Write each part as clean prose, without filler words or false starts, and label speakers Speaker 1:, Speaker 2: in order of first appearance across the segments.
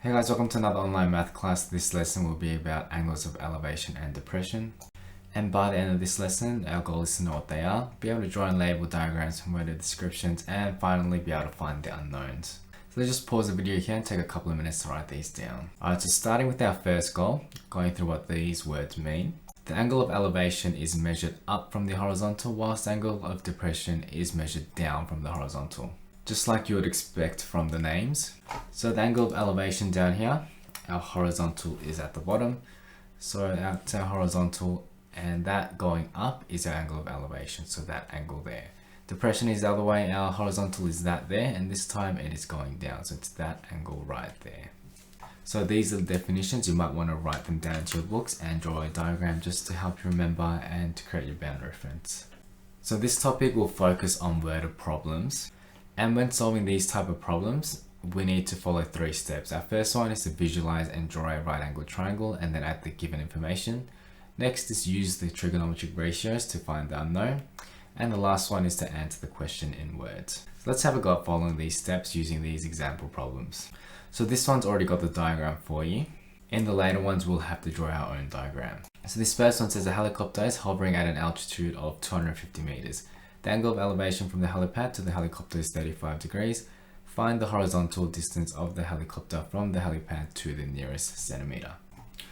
Speaker 1: Hey guys, welcome to another online math class. This lesson will be about angles of elevation and depression. And by the end of this lesson, our goal is to know what they are, be able to draw and label diagrams from worded descriptions, and finally be able to find the unknowns. So let's just pause the video here and take a couple of minutes to write these down. Alright, so starting with our first goal, going through what these words mean. The angle of elevation is measured up from the horizontal, whilst the angle of depression is measured down from the horizontal. Just like you would expect from the names. So the angle of elevation down here, our horizontal is at the bottom. So that's our horizontal, and that going up is our angle of elevation. So that angle there. Depression is the other way, our horizontal is that there, and this time it is going down. So it's that angle right there. So these are the definitions. You might want to write them down into your books and draw a diagram just to help you remember and to create your bound reference. So this topic will focus on worded problems. And when solving these type of problems, we need to follow 3 steps. Our first one is to visualize and draw a right angled triangle and then add the given information. Next is use the trigonometric ratios to find the unknown. And the last one is to answer the question in words. So let's have a go at following these steps using these example problems. So this one's already got the diagram for you. In the later ones, we'll have to draw our own diagram. So this first one says a helicopter is hovering at an altitude of 250 meters. The angle of elevation from the helipad to the helicopter is 35 degrees. Find the horizontal distance of the helicopter from the helipad to the nearest centimeter.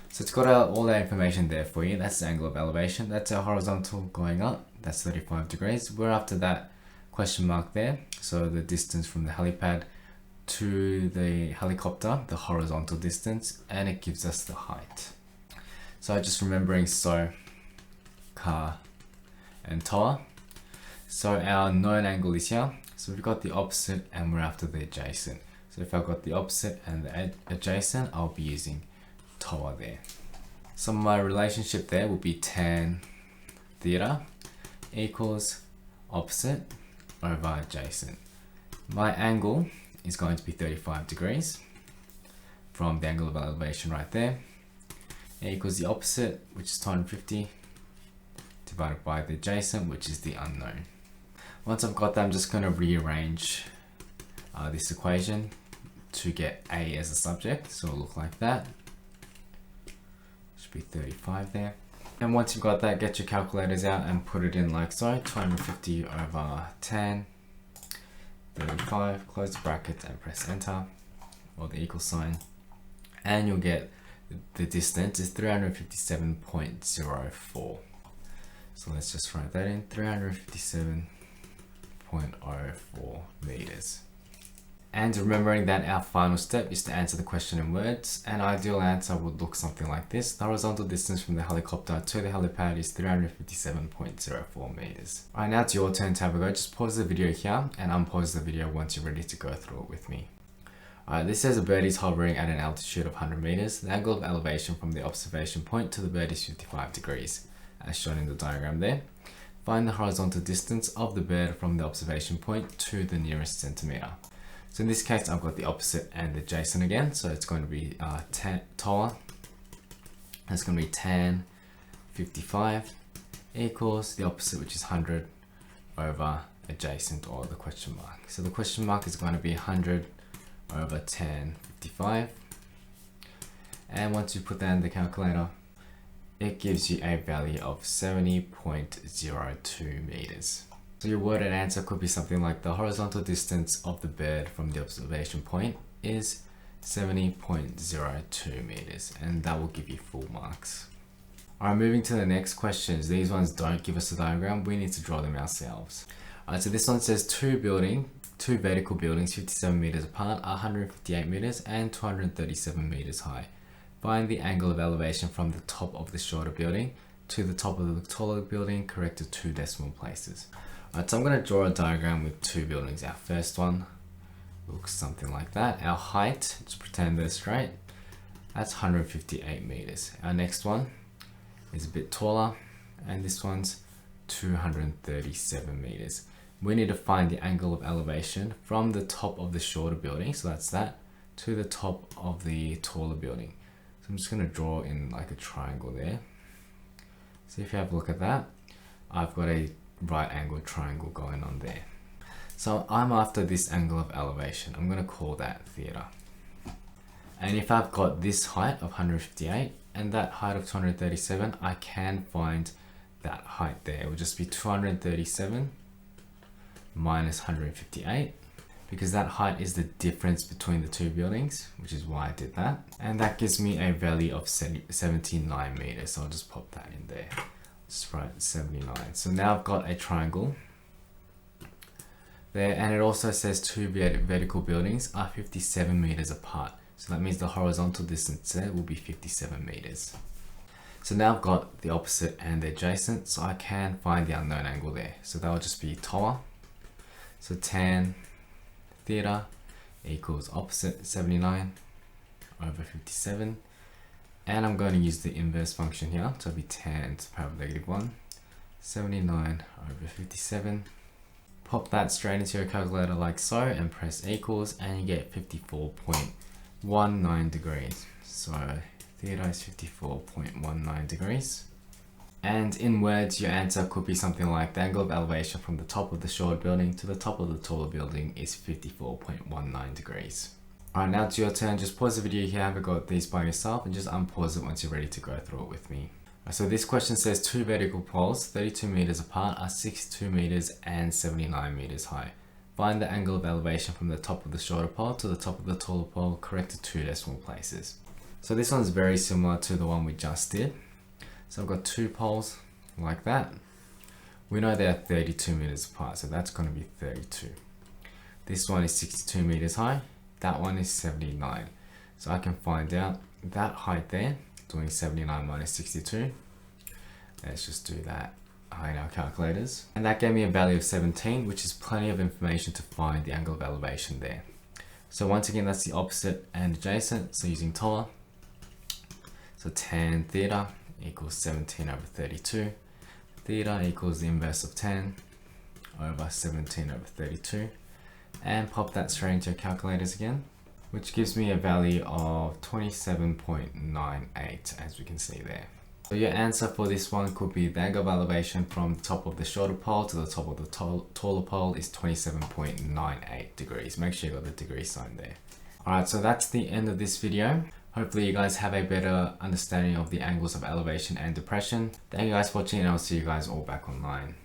Speaker 1: So it's got all our information there for you. That's the angle of elevation. That's our horizontal going up. That's 35 degrees. We're after that question mark there. So the distance from the helipad to the helicopter, the horizontal distance, and it gives us the height. So just remembering car and tower. So our known angle is here. So we've got the opposite and we're after the adjacent. So if I've got the opposite and the adjacent, I'll be using tower there. So my relationship there will be tan theta equals opposite over adjacent. My angle is going to be 35 degrees from the angle of elevation right there. Equals the opposite, which is 250, divided by the adjacent, which is the unknown. Once I've got that, I'm just going to rearrange this equation to get A as a subject. So it'll look like that. Should be 35 there. And once you've got that, get your calculators out and put it in like so. 250 over tan 35. Close the bracket and press enter, or the equal sign. And you'll get the distance is 357.04. So let's just write that in, 357.04 meters. And remembering that our final step is to answer the question in words. An ideal answer would look something like this. The horizontal distance from the helicopter to the helipad is 357.04 meters. Alright, now it's your turn to have a go. Just pause the video here and unpause the video once you're ready to go through it with me. Alright, this says a bird is hovering at an altitude of 100 meters. The angle of elevation from the observation point to the bird is 55 degrees, as shown in the diagram there. Find the horizontal distance of the bird from the observation point to the nearest centimeter. So in this case, I've got the opposite and adjacent again. So it's going to be tower. It's going to be tan 55 equals the opposite, which is 100 over adjacent, or the question mark. So the question mark is going to be 100 over tan 55. And once you put that in the calculator, it gives you a value of 70.02 meters. So your worded answer could be something like the horizontal distance of the bird from the observation point is 70.02 meters, and that will give you full marks. Alright, moving to the next questions. These ones don't give us a diagram, we need to draw them ourselves. Alright, so this one says two vertical buildings 57 meters apart are 158 meters and 237 meters high. Find the angle of elevation from the top of the shorter building to the top of the taller building, corrected 2 decimal places. Alright, so I'm going to draw a diagram with 2 buildings. Our first one looks something like that. Our height, just pretend they're straight, that's 158 meters. Our next one is a bit taller, and this one's 237 meters. We need to find the angle of elevation from the top of the shorter building, so that's that, to the top of the taller building. So I'm just going to draw in like a triangle there. So if you have a look at that, I've got a right angle triangle going on there. So I'm after this angle of elevation. I'm going to call that theta. And if I've got this height of 158 and that height of 237, I can find that height there. It will just be 237 minus 158, because that height is the difference between the two buildings, which is why I did that. And that gives me a value of 79 meters. So I'll just pop that in there. Just write 79. So now I've got a triangle there, and it also says two vertical buildings are 57 meters apart. So that means the horizontal distance there will be 57 meters. So now I've got the opposite and the adjacent, so I can find the unknown angle there. So that will just be TOA. So tan theta equals opposite 79 over 57. And I'm going to use the inverse function here. So it'll be tan to the power of -1, 79 over 57. Pop that straight into your calculator like so and press equals, and you get 54.19 degrees. So theta is 54.19 degrees. And in words, your answer could be something like the angle of elevation from the top of the shorter building to the top of the taller building is 54.19 degrees. Alright, now it's your turn. Just pause the video here, have a go at these by yourself, and just unpause it once you're ready to go through it with me. So this question says two vertical poles 32 meters apart are 62 meters and 79 meters high. Find the angle of elevation from the top of the shorter pole to the top of the taller pole, corrected 2 decimal places. So this one's very similar to the one we just did. So I've got two poles like that. We know they're 32 meters apart, so that's going to be 32. This one is 62 meters high. That one is 79. So I can find out that height there, doing 79 minus 62. Let's just do that in our calculators. And that gave me a value of 17, which is plenty of information to find the angle of elevation there. So once again, that's the opposite and adjacent. So using TOA, so tan theta equals 17 over 32. Theta equals the inverse of 10 over 17 over 32. And pop that straight into your calculators again, which gives me a value of 27.98, as we can see there. So your answer for this one could be the angle of elevation from the top of the shorter pole to the top of the taller pole is 27.98 degrees. Make sure you got the degree sign there. Alright, so that's the end of this video. Hopefully you guys have a better understanding of the angles of elevation and depression. Thank you guys for watching, and I'll see you guys all back online.